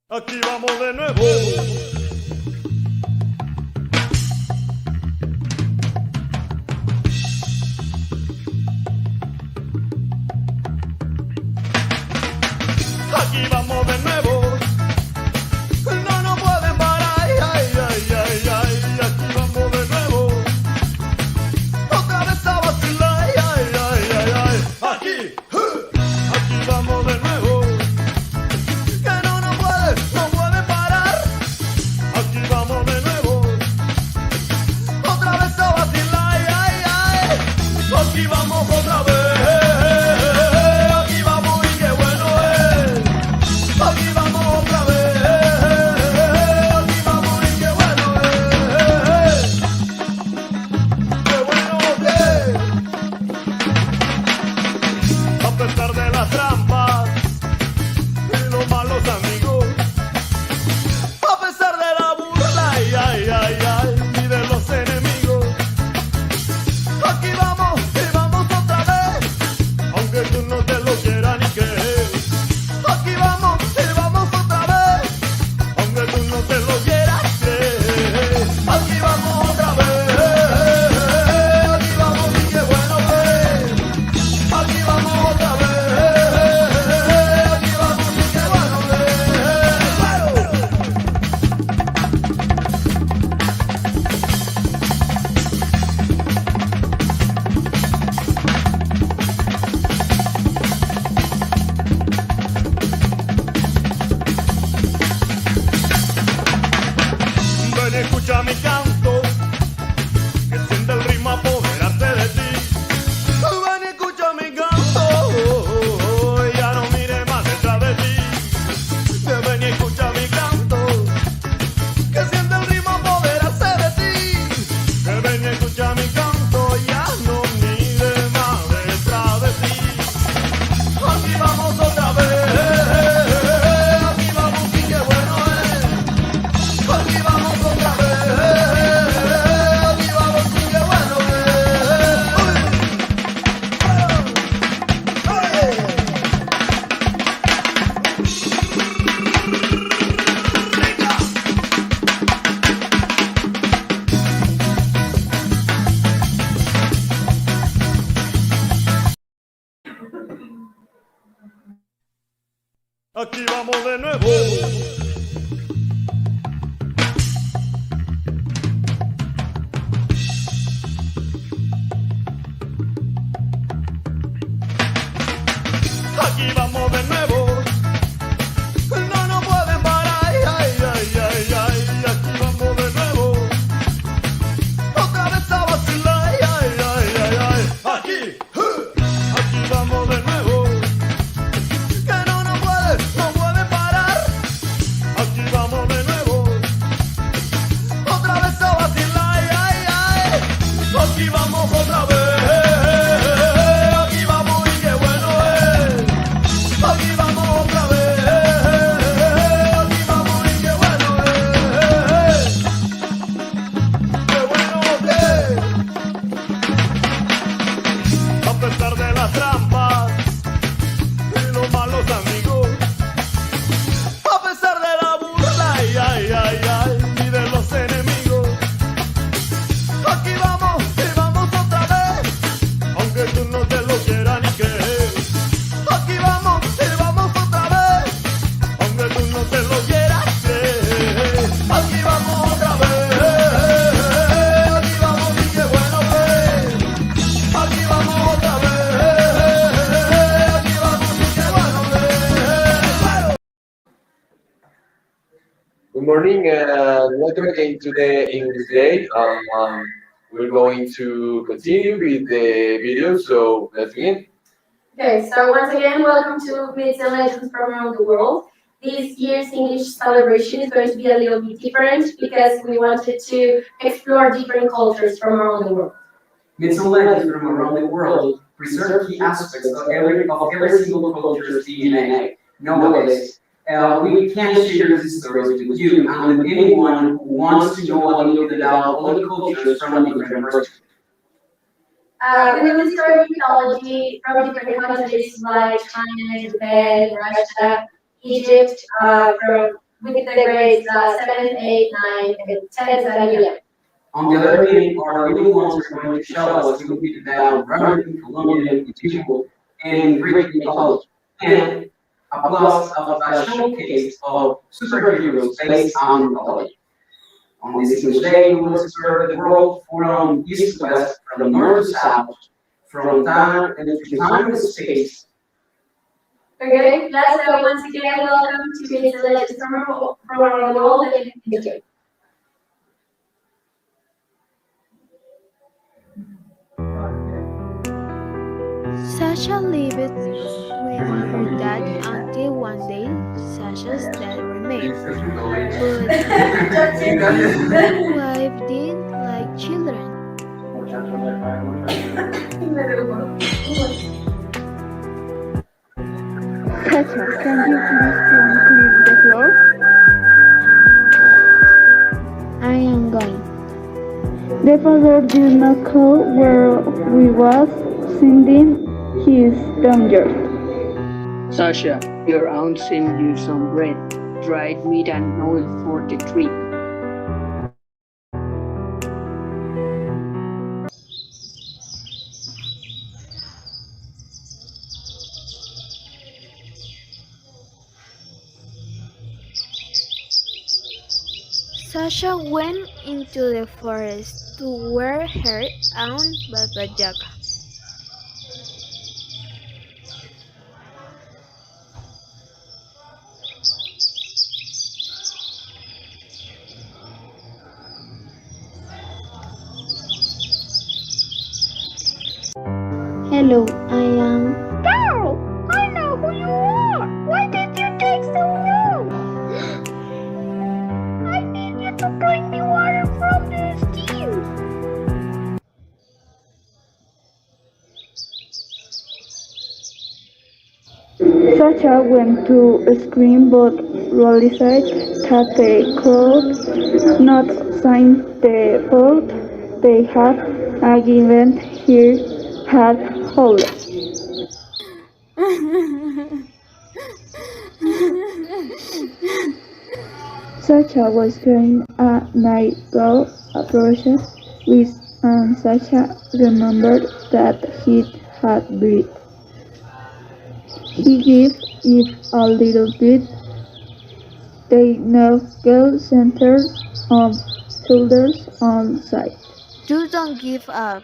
Aquí vamos de nuevo. Aquí vamos de nuevo. No nos pueden parar. Ay, ay, ay, ay. Aquí vamos de nuevo. Otra vez a vacilar. Ay, ay, ay, ay. Aquí vamos de nuevo. Que no puede parar. Aquí vamos de nuevo. Otra vez a vacilar. Ay, ay, ay. Aquí vamos otra vez. Aquí vamos y qué bueno es. Aquí vamos otra vez. Aquí vamos y qué bueno es. Qué bueno es. A pesar de las trampas y los malos amigos, a pesar de la burla ay, ay, ay, ay, y de los enemigos, aquí vamos y vamos otra vez, aunque tú no te lo quieras ni creer. Aquí vamos y vamos otra vez, aunque tú no te lo quieras creer. Aquí vamos otra vez, aquí vamos y qué bueno es. Aquí vamos otra vez, aquí vamos y qué bueno es. ¡Claro! Ven y escucha mi canto, que siente el ritmo apoderarse de ti. Ven y escucha mi canto, ya no mire más detrás de ti. Ven y escucha mi canto, que siente el ritmo apoderarse de ti. Ven y escucha mi canto, ya no mire más detrás de ti. Aquí vamos otra vez, aquí vamos y qué bueno es. Aquí vamos otra vez, aquí vamos y qué bueno es. Aquí vamos de nuevo. Aquí vamos de nuevo. No nos pueden parar. Ay, ay, ay, ay, ay. Aquí vamos de nuevo. Otra vez a vacilar. Ay, ay, ay, ay, ay. Aquí vamos de nuevo. Que no puede parar. Aquí vamos de nuevo. Otra vez a vacilar. Ay, ay, ay. Aquí vamos otra vez. Aquí vamos y qué bueno es. Aquí vamos otra vez. Aquí vamos y qué bueno es. Qué bueno es. A pesar de las trampas y los malos amigos, a pesar de la burla ay, ay, ay, ay, y de los enemigos, aquí vamos y vamos otra vez, aunque tú no te lo quieras ni creer. Aquí vamos y vamos otra vez, aunque tú no te lo quieras creer. Aquí vamos otra vez, aquí vamos y qué bueno es. Aquí vamos otra vez, aquí vamos y qué bueno es. ¡Claro! Good morning and welcome again to the English Day. We're going to continue with the video, so let's begin. Okay, so once again, welcome to Myths and Legends from around the world. This year's English celebration is going to be a little bit different because we wanted to explore different cultures from around the world. Myths and legends from around the world preserve key aspects of every single culture's DNA. Nowadays, we can share these stories with you and with anyone who wants to know a little bit about all the cultures from a different perspective. We will discover mythology from different countries like China, Japan, Russia, Egypt, from with the grades 7, 8, 9, and 10, 11. On the other hand, our little ones are going to show us a little bit about Roman, Colombian, Egyptian, and Greek mythology, and a plus of a showcase of superheroes based on mythology. On this English day, we will explore the world from east to west, from north to south, from time and space. Okay, let's once again welcome to Myths and Legends from around the world and enjoy. Sasha lived with her dad until one day Sasha's dad remained. But his wife didn't like children. Sasha, can you please come clean the floor? I am going. The father did not call where we was sending his danger. Sasha, your aunt sent you some bread, dried meat and oil for the trip. Sasha went into the forest to where her aunt Baba Yaga. Hello, I am. Carol, I know who you are. Why did you take so long? I need you to bring me water from the stream. Sasha went to scream but realized that the crowd not signed the vote they had given her had hold. Sasha was carrying a knife go approached with and Sasha remembered that he had breathed. He gave it a little bit. They now go centered on shoulders on side. Do don't give up.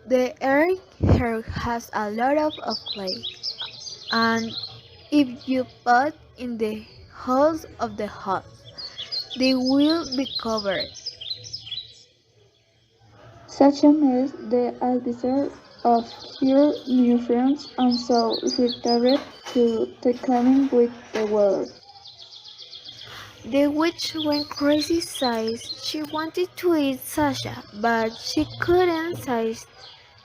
The earth here has a lot of clay, and if you put in the holes of the hut, they will be covered. Sasha met the advisor of her new friends and so returned to the cabin with the water. The witch went crazy size. She wanted to eat Sasha, but she couldn't size.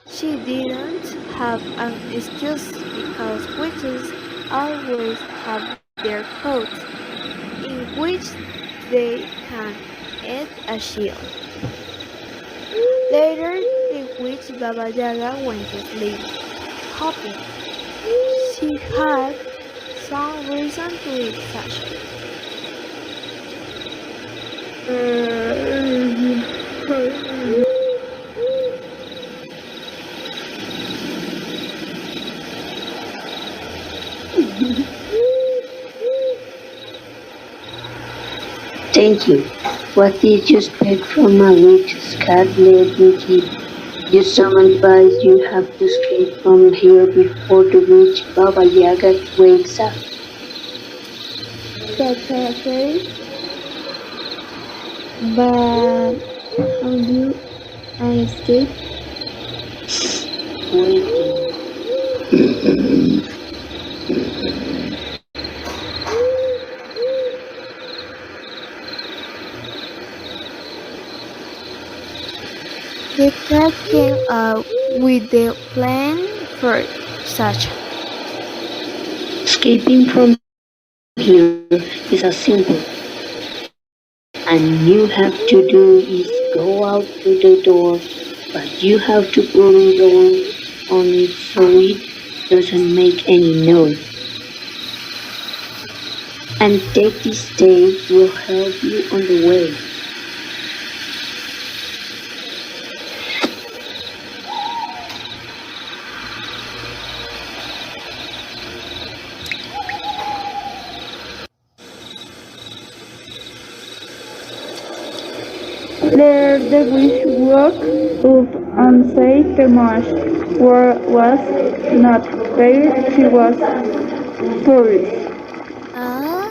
She didn't have an excuse because witches always have their coats in which they can eat a shield. Later, the witch Baba Yaga went to sleep, hoping she had some reason to eat Sasha. Thank you. What did you expect from a witch's cat? Let me give you some advice. You have to escape from here before the witch Baba Yaga wakes up. Sasha said, but how do I escape? Waiting. The cat came up with the plan for Sasha. Escaping from here is a simple. And you have to do is go out to the door, but you have to put it on it so it doesn't make any noise. and take this stay will help you on the way. There the witch woke up and said the marsh was not fair, she was furious. Ah,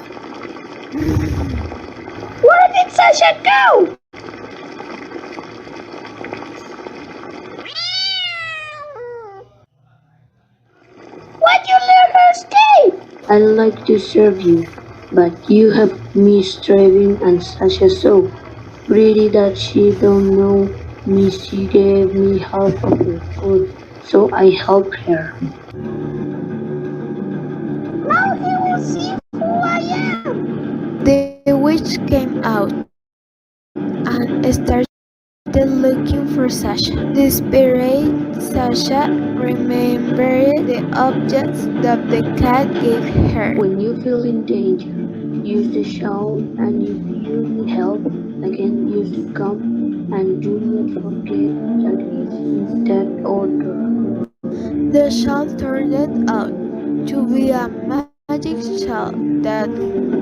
Where did Sasha go? Why'd you let her stay? I'd like to serve you, but you have me starving and Sasha so pretty that she don't know me. She gave me half of her food, so I helped her. Now he will see who I am. the witch came out and started looking for Sasha. Desperate, Sasha remembered the objects that the cat gave her. When you feel in danger, use the shawl, and if you need help, again use the comb, and do not forget that it's instead order. The shawl turned out to be a magic shawl that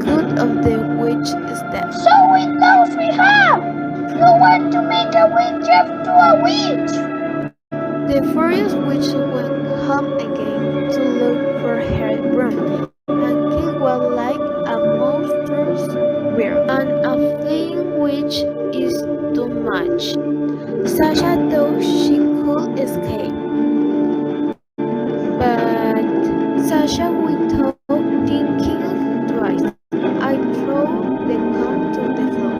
could of the witch step. So it knows we have! You want to make a witch into a witch! The furious witch went home again to look for her broom, and it was like a monstrous bear, and a fleeing witch is too much. Sasha thought she could escape, but Sasha without thinking twice, I threw the comb to the floor.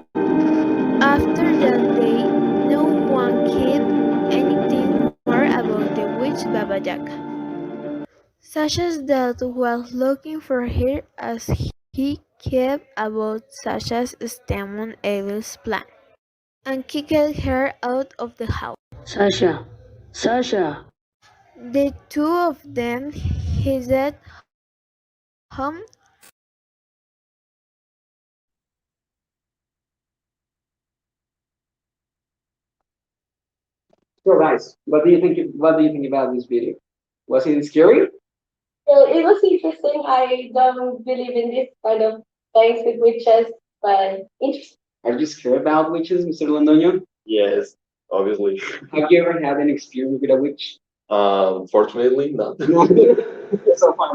After that day, no one cared anything more about the witch Baba Yaga. Sasha's dad was looking for her as he kept about Sasha's Stamon Evil's plan and kicked her out of the house. Sasha! Sasha! The two of them headed home. So guys, what do you think? What do you think about this video? Was it scary? Well, it was interesting. I don't believe in this kind of things with witches, but interesting. Are you scared about witches, Mr. Londoño? Yes, obviously. Have you ever had an experience with a witch? Fortunately, not. So far.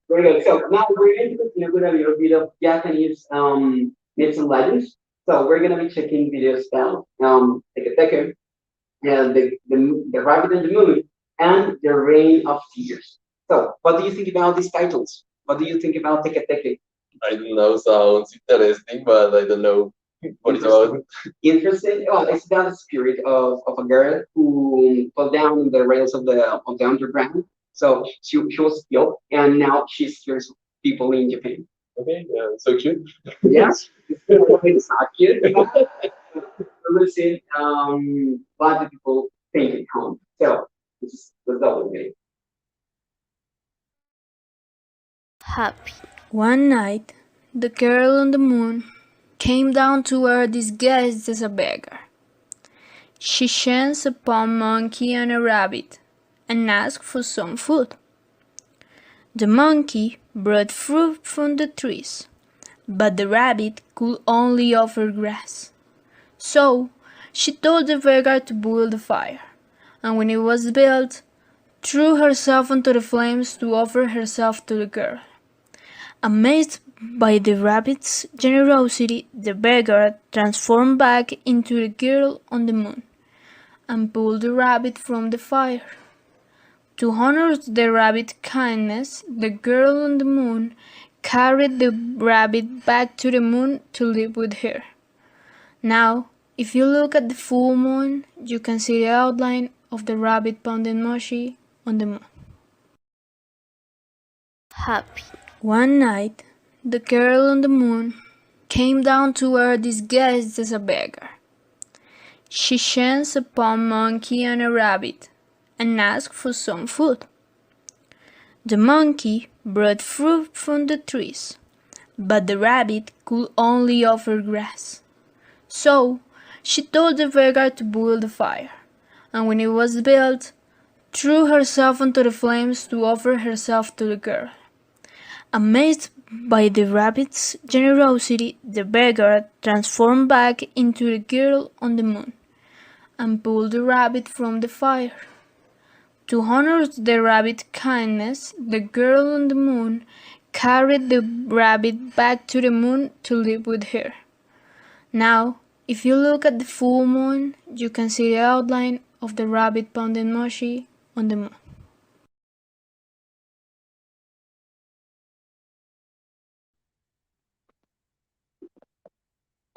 Very good. So now we're going to continue with a little bit of Japanese myths and legends. So we're gonna be checking videos about Teke Teke, the rabbit and the moon, and the reign of tears. So what do you think about these titles? What do you think about Teke Teke? I don't know, sounds interesting, but I don't know what it's about. Interesting. Well, it's about the spirit of a girl who fell down in the rails of the underground. So she was killed, and now she scares people in Japan. Okay, so cute. Yes, it's not cute. Listen, what do people think at home? So this is the double game. Happy. One night, the girl on the moon came down to her disguised as a beggar. She chanced upon a monkey and a rabbit and asked for some food. The monkey brought fruit from the trees, but the rabbit could only offer grass. So she told the beggar to build a fire, and when it was built, threw herself into the flames to offer herself to the girl. Amazed by the rabbit's generosity, the beggar transformed back into the girl on the moon and pulled the rabbit from the fire. To honor the rabbit's kindness, the girl on the moon carried the rabbit back to the moon to live with her. Now, if you look at the full moon, you can see the outline of the rabbit pounding mochi on the moon. Happy. One night, the girl on the moon came down to her disguised as a beggar. She chanced upon a monkey and a rabbit and asked for some food. The monkey brought fruit from the trees, but the rabbit could only offer grass. So she told the beggar to build a fire, and when it was built, threw herself into the flames to offer herself to the girl. Amazed by the rabbit's generosity, the beggar transformed back into the girl on the moon and pulled the rabbit from the fire. To honor the rabbit's kindness, the girl on the moon carried the rabbit back to the moon to live with her. Now, if you look at the full moon, you can see the outline of the rabbit pounding mochi on the moon.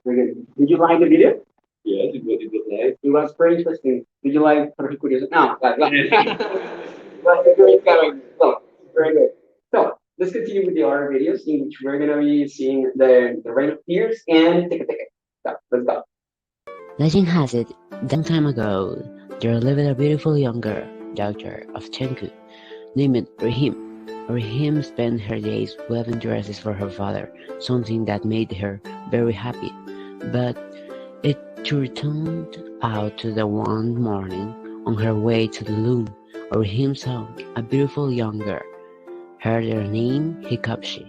Very good. Did you like the video? Yes, it was nice. It was very interesting. Did you like Perfect Curious? No, well, very good. So, very good. So, let's continue with the other videos in which we're going to be seeing the Rain of Tears and Tika Tika. So, let's go. Legend has it, long time ago, there lived a beautiful young girl, daughter of Tenku, named Rahim. Rahim spent her days weaving dresses for her father, something that made her very happy. But it turned out to the one morning, on her way to the loom, Rahim saw a beautiful young girl, heard her name Hikapshi,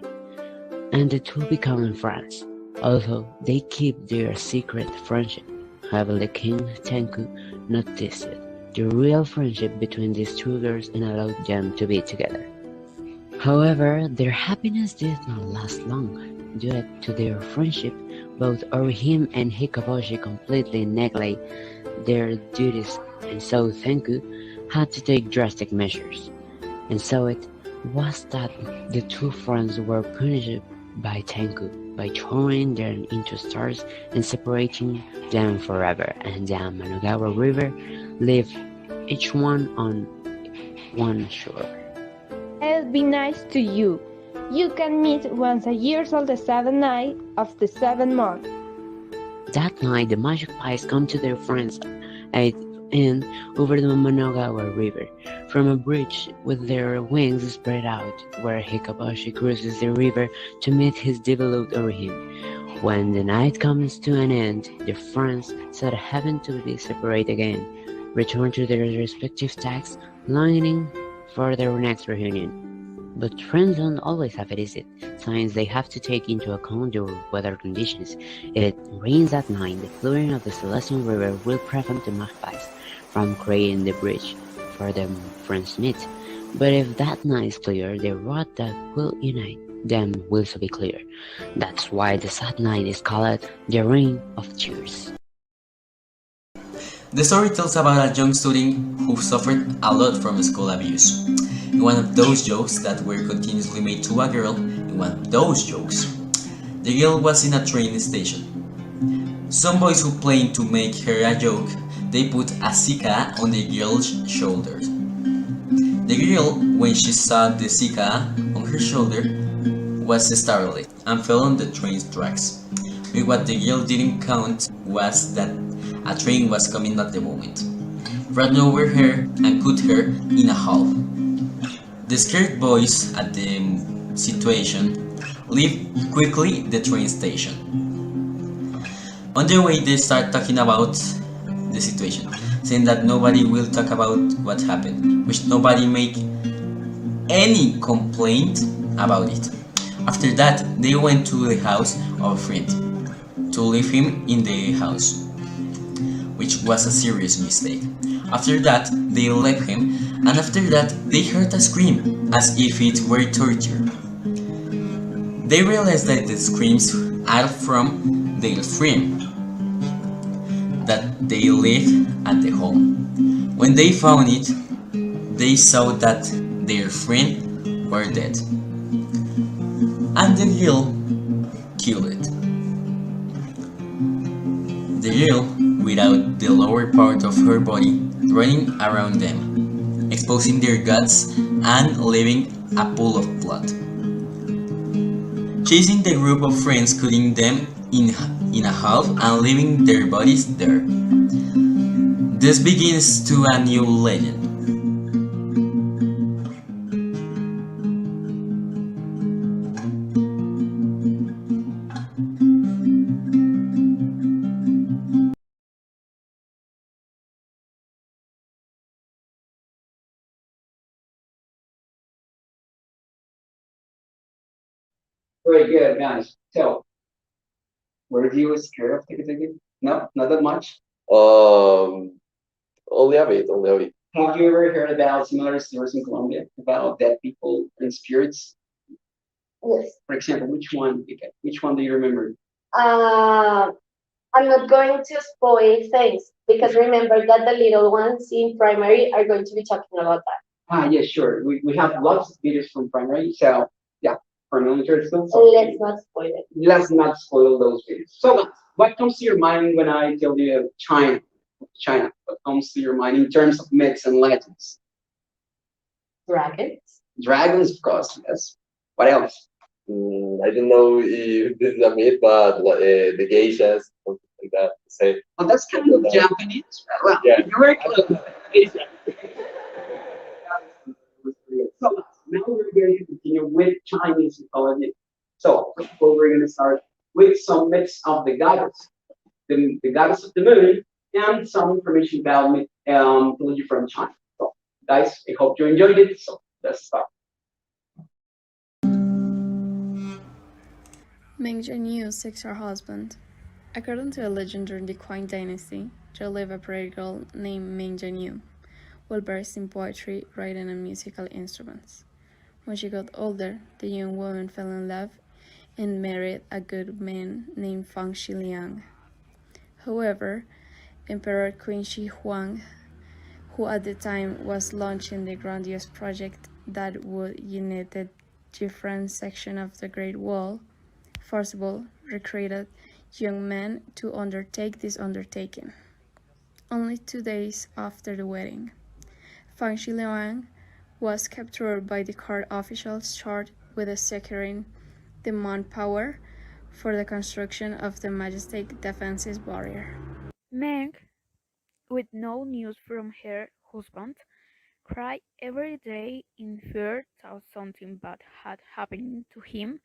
and the two became friends, although they keep their secret friendship. However, the king Tenku noticed the real friendship between these two girls and allowed them to be together. However, their happiness did not last long. Due to their friendship, both Orihime and Hikaboshi completely neglect their duties, and so Tenku had to take drastic measures. And so it was that the two friends were punished by Tenku by throwing them into stars and separating them forever, and the Amanogawa River lived each one on one shore. I'll be nice to you. You can meet once a year on the 7th night of the 7th month. That night, the magic pies come to their friends and over the Amanogawa River from a bridge with their wings spread out, where Hikaboshi cruises the river to meet his developed Orihime. When the night comes to an end, the friends, sad having to be separate again, return to their respective tasks, longing for their next reunion. But friends don't always have it easy, since they have to take into account the weather conditions. If it rains at night, the flooding of the Celestial River will prevent the magpies from creating the bridge for the friends to meet. But if that night is clear, the road that will unite them will also be clear. That's why the sad night is called the Rain of Tears. The story tells about a young student who suffered a lot from school abuse. In one of those jokes that were continuously made to a girl, in one of those jokes, the girl was in a train station. Some boys who planned to make her a joke, they put a sika on the girl's shoulders. The girl, when she saw the sika on her shoulder, was startled and fell on the train's tracks. But what the girl didn't count was that a train was coming at the moment, ran over her and cut her in a half. The scared boys at the situation left quickly the train station. On their way, they start talking about the situation, saying that nobody will talk about what happened, which nobody make any complaint about it. After that, they went to the house of a friend to leave him in the house, which was a serious mistake. After that, they left him, and after that, they heard a scream, as if it were torture. They realized that the screams are from their friend that they lived at the home. When they found it, they saw that their friend were dead, and the girl killed it. The girl, without the lower part of her body, running around them, exposing their guts and leaving a pool of blood. Chasing the group of friends, cutting them in a half and leaving their bodies there. This begins to a new legend. Very good, guys. So, were you scared of Tiki? No, not that much. Only a bit, only a bit. Have you ever heard about similar stories in Colombia about dead people and spirits? Yes. For example, which one? Which one do you remember? I'm not going to spoil things because remember that the little ones in primary are going to be talking about that. Yeah, sure. We have lots of videos from primary, so yeah, from elementary school. So Let's not spoil it. let's not spoil those videos. So, what comes to your mind when I tell you China? China. What comes to your mind in terms of myths and legends? Dragons. Dragons, of course. Yes. What else? I don't know if this is a myth, but the geishas, something like that. Say, Oh, that's kind of Japanese. Well, Yeah. you're very close. So now we're going to continue with Chinese mythology. So first of all, we're going to start with some myths of the goddess, the goddess of the moon, and some information about mythology from China. So guys, I hope you enjoyed it. So let's start. Meng Jianyu seeks her husband. According to a legend during the Qing dynasty, there lived a pretty girl named Meng Jianyu, well versed in poetry, writing, and musical instruments. When she got older, the young woman fell in love and married a good man named Fang Xiliang. However, Emperor Qin Shi Huang, who at the time was launching the grandiose project that would unite the different sections of the Great Wall, forcibly recruited young men to undertake this undertaking. Only 2 days after the wedding, Fang Xiliang was captured by the court officials charged with securing the manpower for the construction of the majestic defensive barrier. Meg, with no news from her husband, cried every day in fear that something bad had happened to him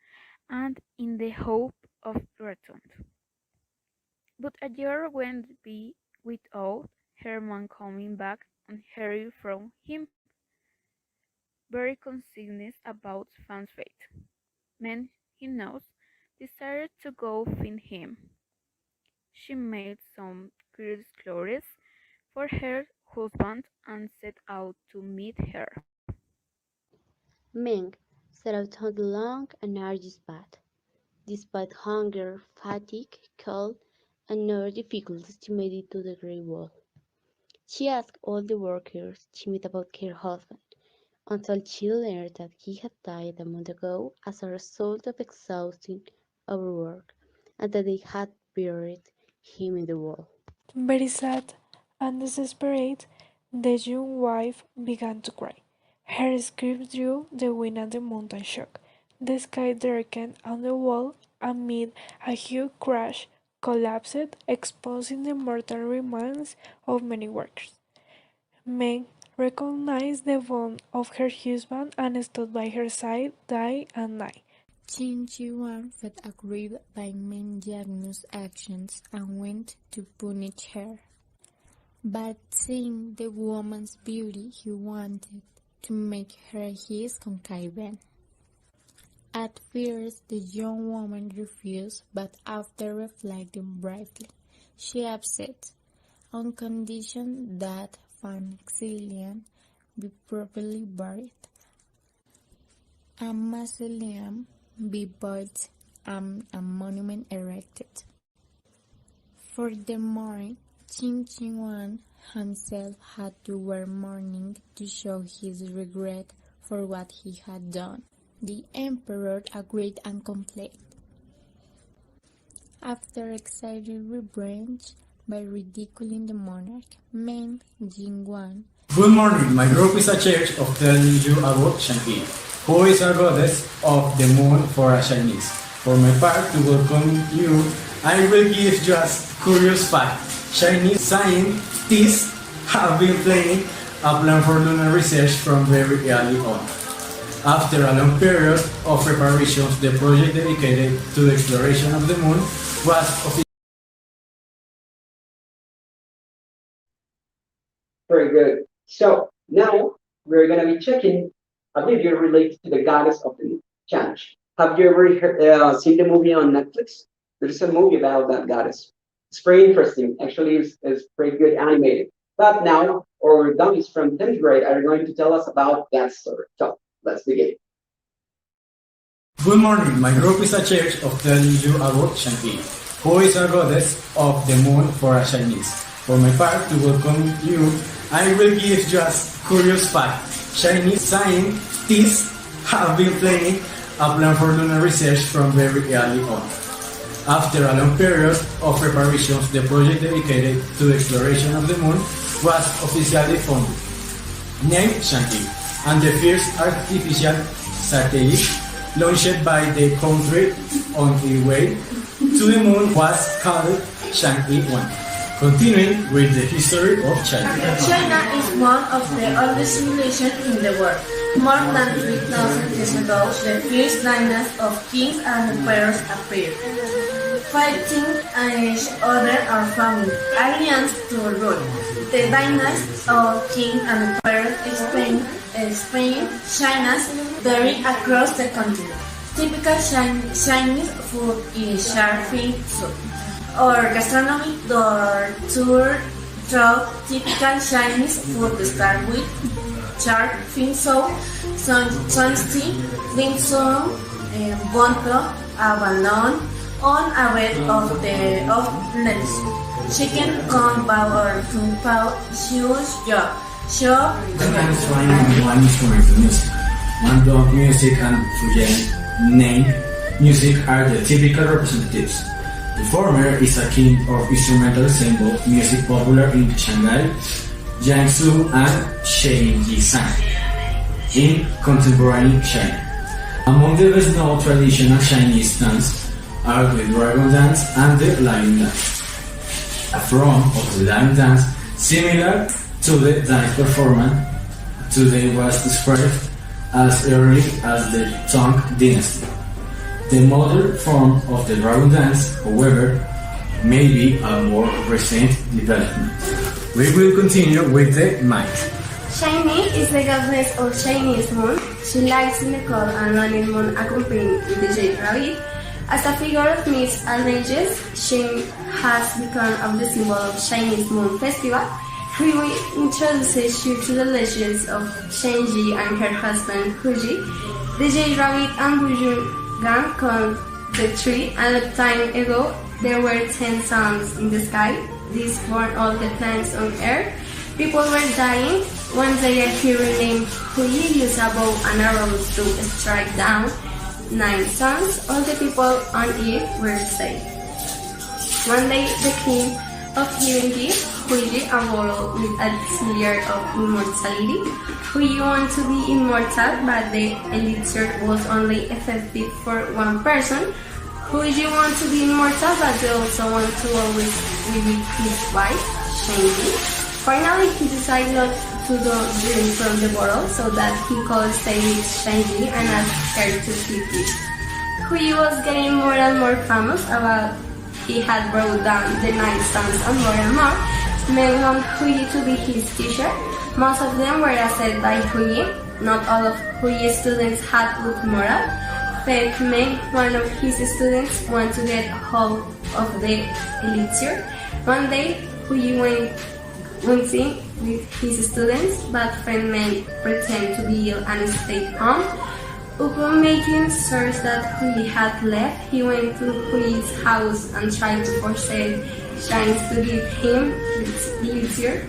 and in the hope of return. But a year went by without her man coming back and hearing from him. Very concerned about Fan's fate, men he knows decided to go find him. She made some curious clothes for her husband and set out to meet her. Meng set out on the long and arduous path. Despite hunger, fatigue, cold, and other difficulties, she made it to the Great Wall. She asked all the workers she met about her husband, until she learned that he had died a month ago as a result of exhausting overwork, and that they had buried him in the wall. Very sad and desperate, the young wife began to cry. Her screams drew the wind and the mountain shook. The sky darkened and the wall, amid a huge crash, collapsed, exposing the mortal remains of many workers. Meg recognized the bond of her husband and stood by her side day and night. Qin Shi Huang felt aggrieved by Meng Jianyu's actions and went to punish her. But seeing the woman's beauty, he wanted to make her his concubine. At first, the young woman refused, but after reflecting briefly, she accepted, on condition that Fan Xiliang be properly buried. A mausoleum be built and a monument erected. Furthermore, Qin Shi Huang himself had to wear mourning to show his regret for what he had done. The emperor agreed and complied. After excited revenge by ridiculing the monarch, Meng Jingguan. Good morning, my group is a church of telling you about Shangyi, who is a goddess of the moon for a Chinese. For my part, to welcome you, I will give you a curious fact. Chinese scientists have been planning a plan for lunar research from very early on. After a long period of preparations, the project dedicated to the exploration of the moon was officially. Very good. So now we're going to be checking a video related to the goddess of the moon challenge. Have you ever seen the movie on Netflix? There's a movie about that goddess. It's pretty interesting. Actually, it's pretty good animated. But now, our dummies from 10th grade are going to tell us about that story. So, let's begin. Good morning. My group is a church of telling you about Shang-Yi, who is a goddess of the moon for a Chinese. For my part, to welcome you, I will give you a curious fact. Chinese scientists have been planning a plan for lunar research from very early on. After a long period of preparations, the project dedicated to the exploration of the moon was officially founded, named Shang-Yi, and the first artificial satellite launched by the country on its way to the moon was called Chang'e-1. Continuing with the history of China. China is one of the oldest civilizations in the world. More than 3,000 years ago, the first dynasty of kings and emperors appeared, fighting each other or forming alliances to rule. The dynasty of kings and emperors explain China's vary across the continent. Typical Chinese food is shark fin soup. Or gastronomy tour through typical Chinese food start with shark fin soup, sonsti, dim sum, bonto, abandon, on a bed of lettuce, chicken con bao or kung pao, huge job, shop. Sometimes one instrument of music. One block music and Fujian name music are the typical representatives. The former is a king of instrumental ensemble music popular in Shanghai, Jiangsu, and Shenyang in contemporary China. Among the best known traditional Chinese dance are the dragon dance and the lion dance. A form of the lion dance similar to the dance performance today was described as early as the Tang Dynasty. The modern form of the dragon dance, however, may be a more recent development. We will continue with the night. Shiny is the goddess of Chinese moon. She lies in the cold and lonely moon accompanied with the jade rabbit. As a figure of myths and ages, she has become the symbol of Chinese Moon Festival. We will introduce you to the legends of Shang-Yi and her husband Huji. The jade rabbit and Bujun Gang called the tree, and a time ago there were 10 suns in the sky. These born all the plants on earth. People were dying. One day a hero named Hui used a bow and arrows to strike down 9 suns. All the people on earth were saved. One day the king of Hiringi, Huiji, unrolled with a desire of immortality. Huiji wanted to be immortal, but the elixir was only effective for one person. Huiji wanted to be immortal, but they also wanted to always be with his wife, Shang-Yi. Finally, he decided not to drink from the bottle so that he could stay with Shang-Yi and asked her to keep it. Huiji was getting more and more famous about he had brought down the 9 suns and more and more. Men wanted Huiji to be his teacher. Most of them were accepted by Huiji. Not all of Huiji's students had good moral. Fate made one of his students want to get hold of the elixir. One day, Huiji went in with his students, but friend men pretended to be ill and stayed home. Upon making sure that Huiji had left, he went to Huiji's house and tried to force Shang to give him the elixir.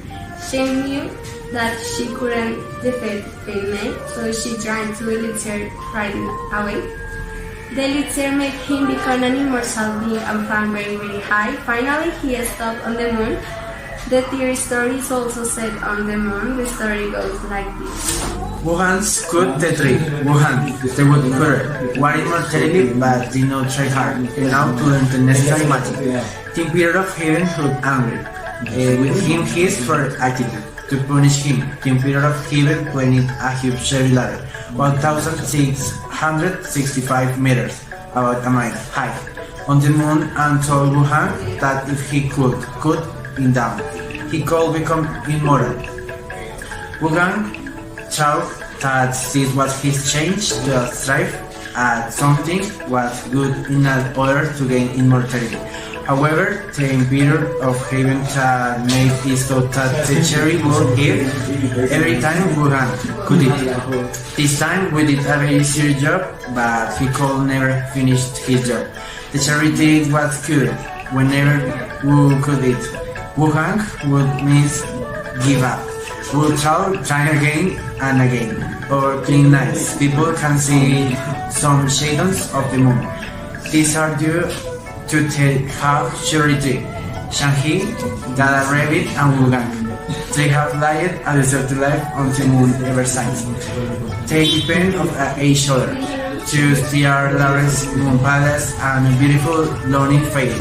Shang knew that she couldn't defeat Fei, so she drank the elixir right away. The elixir made him become an immortal being and flying very, very high. Finally, he stopped on the moon. The theory story is also set on the moon. The story goes like this. Wuhan cut the tree. Wuhan, the woodcutter, wanted immortality but did not try hard. Now to learn the necessary magic. King Peter of Heaven grew angry. With him his first attitude. To punish him, King Peter of Heaven pointed a huge heavy ladder, 1,665 meters, about a mile high, on the moon and told Wuhan that if he could cut it down, he could become immortal. Wuhan thought that this was his chance to strive at something was good in order to gain immortality. However, the Emperor of Heaven had made it so that the cherry would give every time Wuhan could eat. This time we did a very serious job, but he could never finish his job. The charity was cured whenever we could eat. Wuhan would means give up. We'll try again and again. Or clean nights. People can see some shadows of the moon. These are due to the half charity. Shang-Hi, Dada Rabbit, and Wuhan. They have lived a deserted life on the moon ever since. They depend on each other to steer Lawrence Moon Palace and a beautiful lonely village.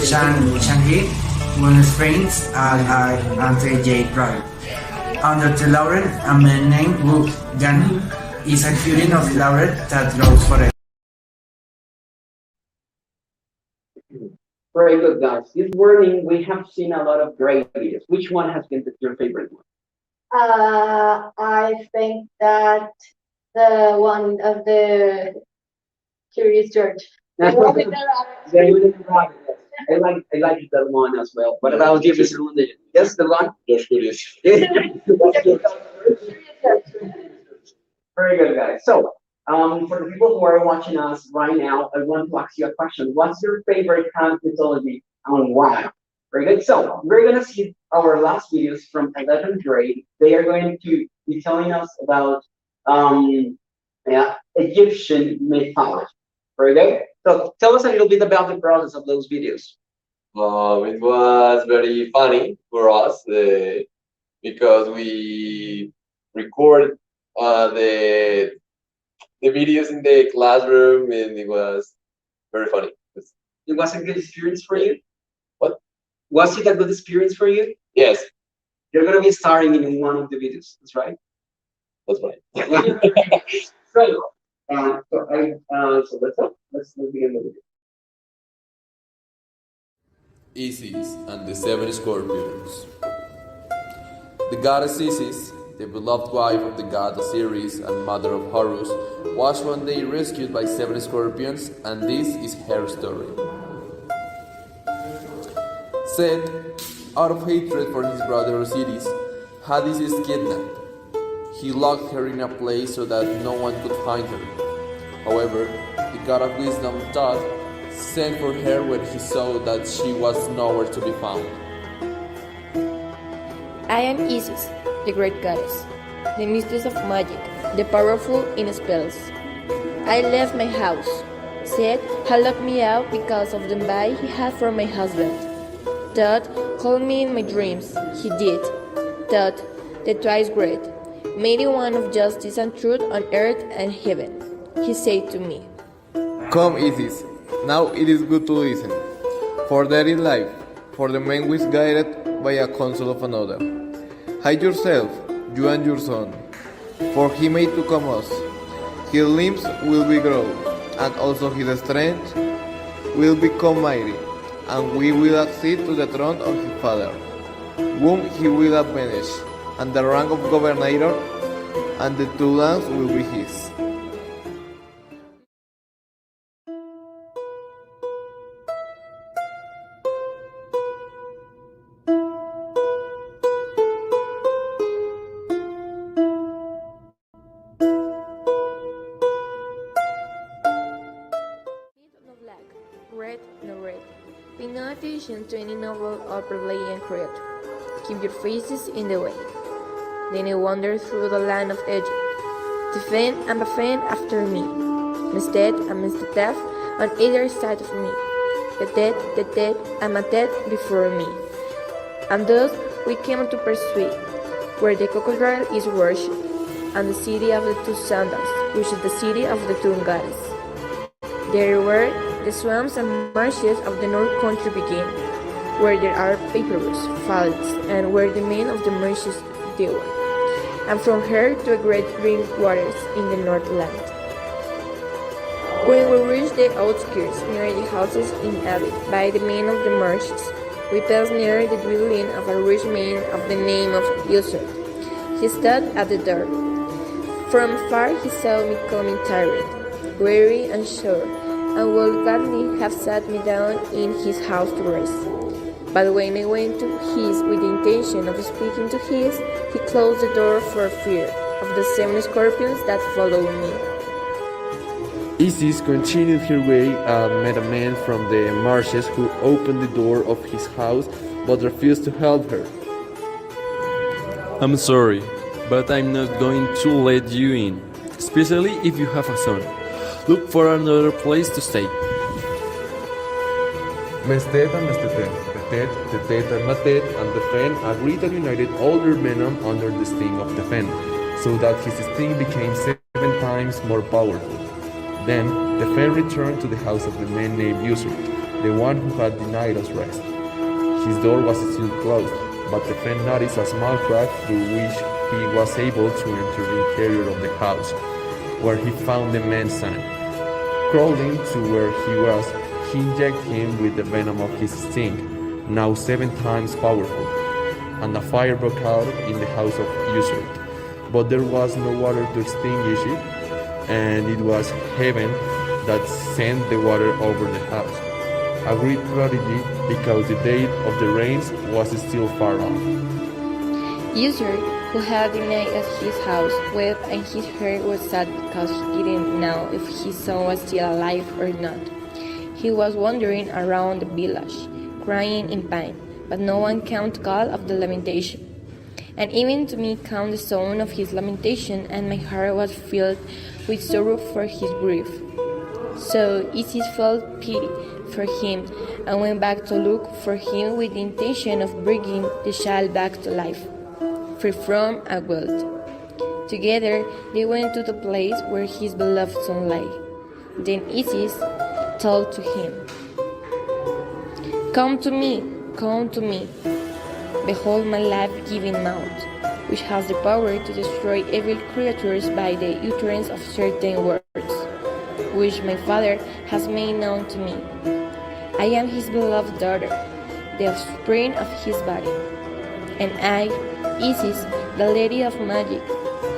Shang-Hi, Moon Springs, and the Jade Pride. Under the laurel, a man named Wu Gan is a curing of laurel that grows forever. Very good, guys. This morning we have seen a lot of great videos. Which one has been your favorite one? I think that the one of the Curious George. The one with the rabbit. I like that one as well. What about you, Mr. Lunde? Yes, the one? Just curious. Very good, guys. So, for the people who are watching us right now, I want to ask you a question. What's your favorite kind of mythology and why? Very good. So, we're going to see our last videos from 11th grade. They are going to be telling us about Egyptian mythology. Very good. So, tell us a little bit about the process of those videos. It was very funny for us because we record the videos in the classroom, and it was very funny. It was a good experience for you? What? Was it a good experience for you? Yes. You're going to be starring in one of the videos, that's right? That's right. Let's begin the video. Isis and the Seven Scorpions. The goddess Isis, the beloved wife of the god Osiris and mother of Horus, was one day rescued by 7 scorpions, and this is her story. Set, out of hatred for his brother Osiris, had Isis kidnapped. He locked her in a place so that no one could find her. However, the god of wisdom, Thoth, sent for her when he saw that she was nowhere to be found. I am Isis, the great goddess, the mistress of magic, the powerful in spells. I left my house. Set had locked me out because of the envy he had for my husband. Thoth called me in my dreams. He did. Thoth, the thrice great, mighty one of justice and truth on earth and heaven. He said to me, Come, Isis, now it is good to listen. For there is life, for the man who is guided by a counsel of another. Hide yourself, you and your son, for he made to come us. His limbs will be grown, and also his strength will become mighty, and we will accede to the throne of his father, whom he will admonish, and the rank of governor, and the 2 lands will be his. Red, no red. Pay no attention to any novel or plebeian creature. Keep your faces in the way. Then I wandered through the land of Egypt. Defend and defend after me. Mested and Mestetef on either side of me. The dead, and Matet before me. And thus we came to Persuade, where the crocodile is worshipped, and the city of the 2 sandals, which is the city of the 2 goddesses. There were the swamps and marshes of the north country begin, where there are papyrus, falls, and where the men of the marshes dwell, and from her to a great green waters in the north land. When we reached the outskirts near the houses inhabited by the men of the marshes, we passed near the dwelling of a rich man of the name of Yusuf. He stood at the door. From far he saw me coming tired. weary and sore, and would gladly have sat me down in his house to rest. But when I went to his with the intention of speaking to his, he closed the door for fear of the 7 scorpions that followed me. Isis continued her way and met a man from the marshes who opened the door of his house but refused to help her. I'm sorry, but I'm not going to let you in, especially if you have a son. Look for another place to stay. Mestet and Mestetet, Tetet, Tetet and Matet and the Fen agreed and united all their venom under the sting of the Fen, so that his sting became 7 times more powerful. Then the Fen returned to the house of the man named Usury, the one who had denied us rest. His door was still closed, but the Fen noticed a small crack through which he was able to enter the interior of the house, where he found the man's son. Crawling to where he was, he injected him with the venom of his sting, now 7 times powerful, and a fire broke out in the house of Usury. But there was no water to extinguish it, and it was heaven that sent the water over the house. A great prodigy, because the date of the rains was still far off. Usury, who had denied us his house, wept, and his heart was sad because he didn't know if his son was still alive or not. He was wandering around the village, crying in pain, but no one came to call of the lamentation. And even to me came the sound of his lamentation, and my heart was filled with sorrow for his grief. So Isis felt pity for him and went back to look for him with the intention of bringing the child back to life, free from a world. Together they went to the place where his beloved son lay. Then Isis told to him, come to me, behold my life-giving mouth, which has the power to destroy evil creatures by the utterance of certain words, which my Father has made known to me. I am his beloved daughter, the offspring of his body. And I, Isis, the lady of magic,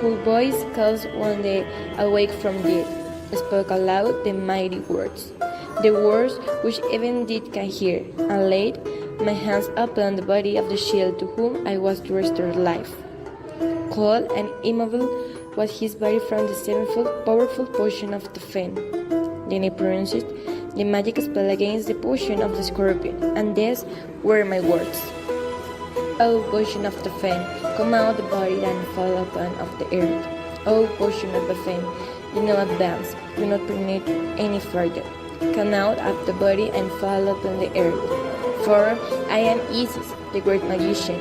whose voice calls one day awake from death, spoke aloud the mighty words, the words which even death can hear, and laid my hands upon the body of the child to whom I was to restore life. Cold and immobile was his body from the 7-fold powerful potion of the Fen. Then I pronounced the magic spell against the potion of the scorpion, and these were my words. O potion of the Fen, come out the body and fall upon of the earth. O potion of the Fen, do not advance, do not penetrate any further. Come out of the body and fall upon the earth. For I am Isis, the great magician,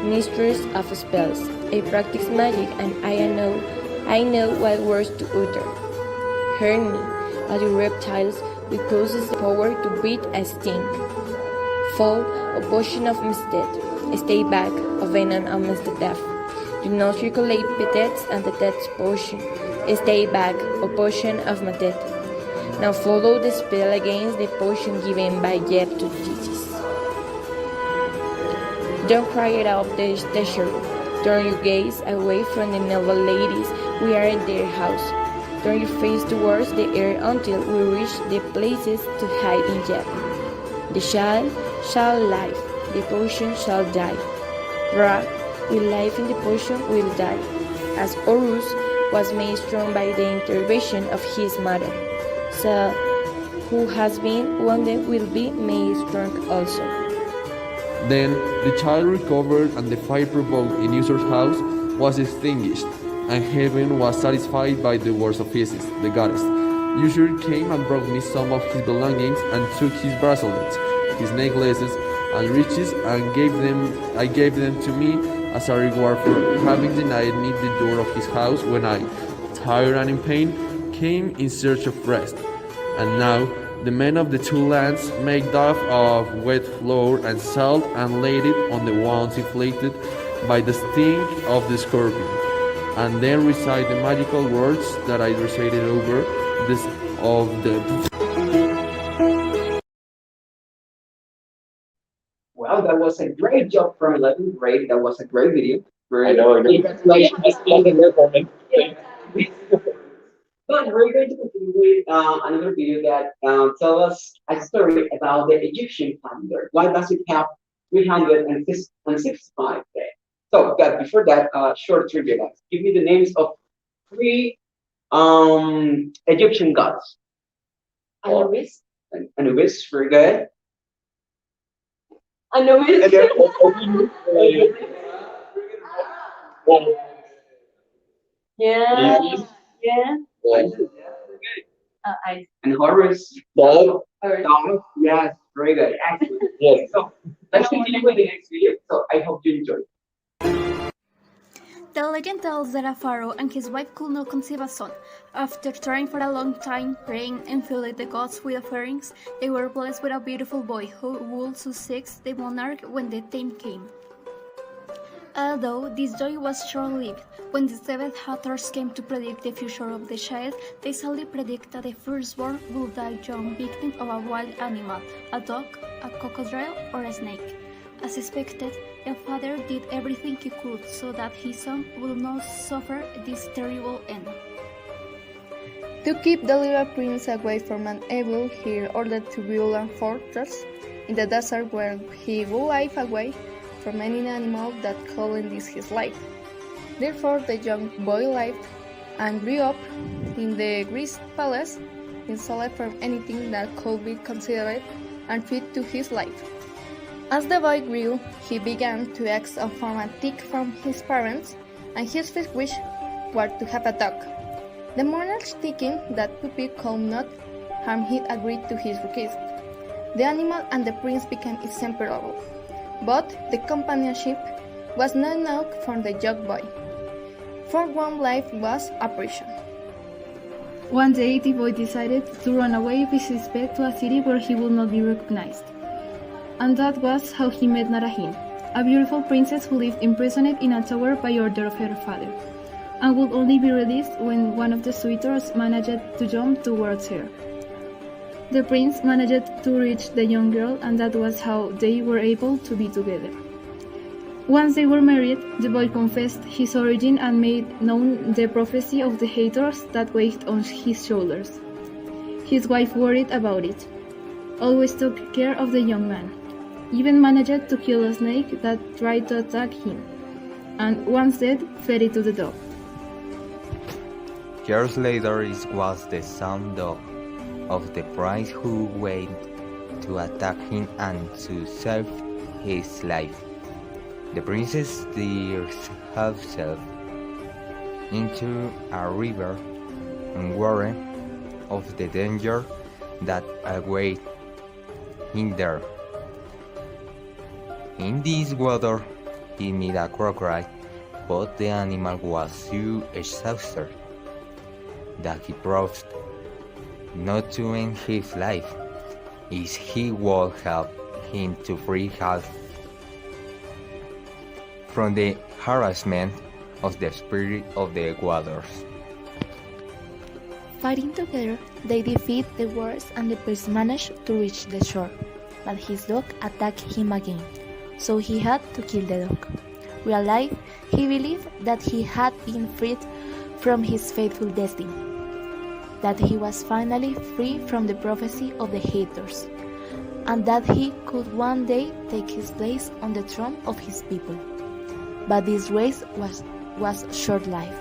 mistress of spells. I practice magic, and I know what words to utter. Hear me, all you reptiles, which possess the power to breathe and sting. Fall, O potion of Mestet, stay back, O venom of Mestetef. Do not circulate Petet's and Tetet's potion. Stay back, O potion of Matet. Now follow the spell against the potion given by Jeb to Jesus. Don't cry it out of the treasury. Turn your gaze away from the noble ladies. We are in their house. Turn your face towards the air until we reach the places to hide in Jeb. The child shall live, the potion shall die. Ra, with life in the potion, will die, as Horus was made strong by the intervention of his mother. So, who has been wounded will be made strong also. Then the child recovered, and the fire provoked in Usur's house was extinguished, and heaven was satisfied by the words of Isis, the goddess. Usur came and brought me some of his belongings, and took his bracelets, his necklaces, and riches, and I gave them to me as a reward for having denied me the door of his house when I, tired and in pain, came in search of rest. And now the men of the 2 lands make dough of wet flour and salt, and laid it on the wounds inflicted by the sting of the scorpion, and then recite the magical words that I recited over this of the. Well, that was a great job from 11th grade. That was a great video. I know. Congratulations. But we're going to continue with another video that tell us a story about the Egyptian calendar. Why does it have 365 days? So, but before that, short trivia, guys. Give me the names of three Egyptian gods. Anubis. Anubis, very good. Anubis. And then, Yeah. Yes. Yeah. I. And Horus, Dog. dog. Yes, very good. Excellent. Yes. So let's continue with the next video. So I hope you enjoy. The legend tells that a pharaoh and his wife could not conceive a son. After trying for a long time, praying and filling the gods with offerings, they were blessed with a beautiful boy who would succeed the monarch when the time came. Although this joy was short-lived, when the seventh Hathors came to predict the future of the child, they sadly predict that the firstborn will die young, victim of a wild animal, a dog, a crocodile, or a snake. As expected, the father did everything he could so that his son will not suffer this terrible end. To keep the little prince away from an evil, he ordered to build a fortress in the desert where he would live away from any animal that could endanger his life. Therefore, the young boy lived and grew up in the Greece palace, insulated from anything that could be considered unfit to his life. As the boy grew, he began to act unromantic from his parents, and his first wish was to have a dog. The monarch, thinking that puppy could not harm him, agreed to his request. The animal and the prince became inseparable, but the companionship was not enough for the young boy. For one, life was a prison. One day, the boy decided to run away with his pet to a city where he would not be recognized. And that was how he met Narahin, a beautiful princess who lived imprisoned in a tower by order of her father, and would only be released when one of the suitors managed to jump towards her. The prince managed to reach the young girl, and that was how they were able to be together. Once they were married, the boy confessed his origin and made known the prophecy of the haters that weighed on his shoulders. His wife worried about it, always took care of the young man, even managed to kill a snake that tried to attack him, and once dead, fed it to the dog. Years later, it was the son dog of the prince who went to attack him and to save his life. The princess threw herself into a river unaware of the danger that awaited him there. In this water, he met a crocodile, but the animal was so exhausted that he promised not to end his life if he would help him to free her from the harassment of the spirit of the waters. Fighting together, they defeat the wolves and the prince managed to reach the shore, but his dog attacked him again, so he had to kill the dog. Real life, he believed that he had been freed from his fateful destiny, that he was finally free from the prophecy of the haters, and that he could one day take his place on the throne of his people. But this race was short-lived.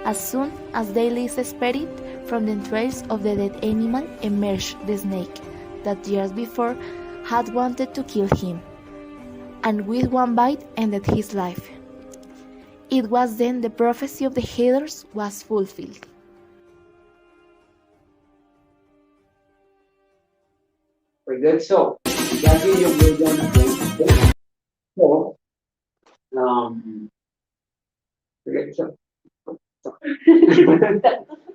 As soon as they least expected, from the entrails of the dead animal emerged the snake that years before had wanted to kill him, and with one bite ended his life. It was then the prophecy of the haters was fulfilled. Very good. So that video we're gonna do. So very good.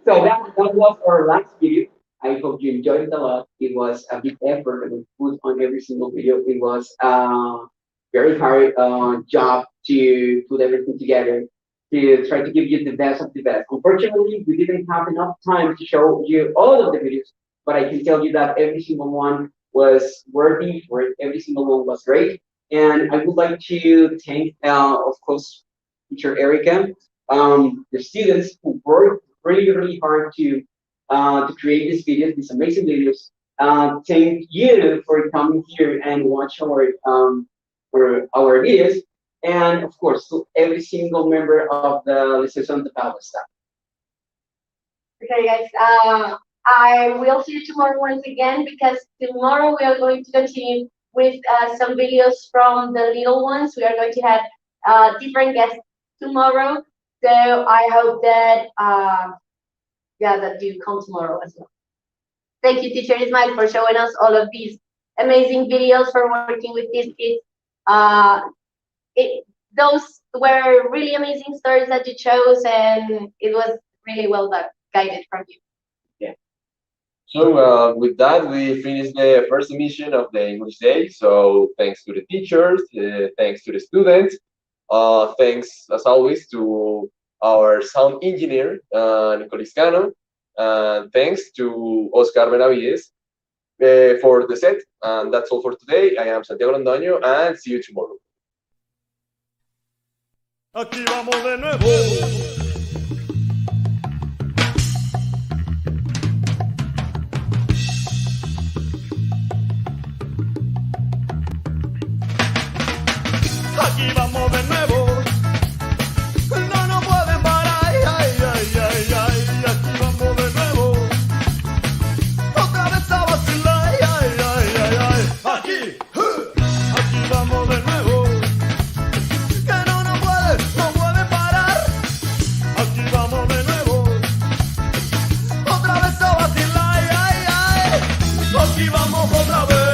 So that was our last video. I hope you enjoyed it a lot. It was a big effort that we put on every single video. It was very hard job to put everything together, to try to give you the best of the best. Unfortunately, we didn't have enough time to show you all of the videos, but I can tell you that every single one was worthy for it. Every single one was great. And I would like to thank, of course, teacher Erica, the students who worked really, really hard to to create these videos, these amazing videos. Thank you for coming here and watch for our videos, and of course to every single member of the Liceo de Padua staff. Okay, guys. I will see you tomorrow once again, because tomorrow we are going to continue with some videos from the little ones. We are going to have different guests tomorrow. So I hope that that you come tomorrow as well. Thank you, Teacher Ismael, for showing us all of these amazing videos, for working with these kids. Those were really amazing stories that you chose, and it was really well guided from you. So with that, we finished the first emission of the English Day. So thanks to the teachers, thanks to the students, thanks as always to our sound engineer, Nicolis Cano, and thanks to Oscar Benavides for the set. And that's all for today. I am Santiago Londoño, and see you tomorrow. Aquí vamos de nuevo. Aquí vamos de nuevo, no nos pueden parar, ay, ay, ay, ay, aquí vamos de nuevo, otra vez a vacilar, ay, ay, ay, ay, aquí vamos de nuevo, que no pueden parar, aquí vamos de nuevo, otra vez a vacilar, ay, ay, ay, aquí vamos otra vez.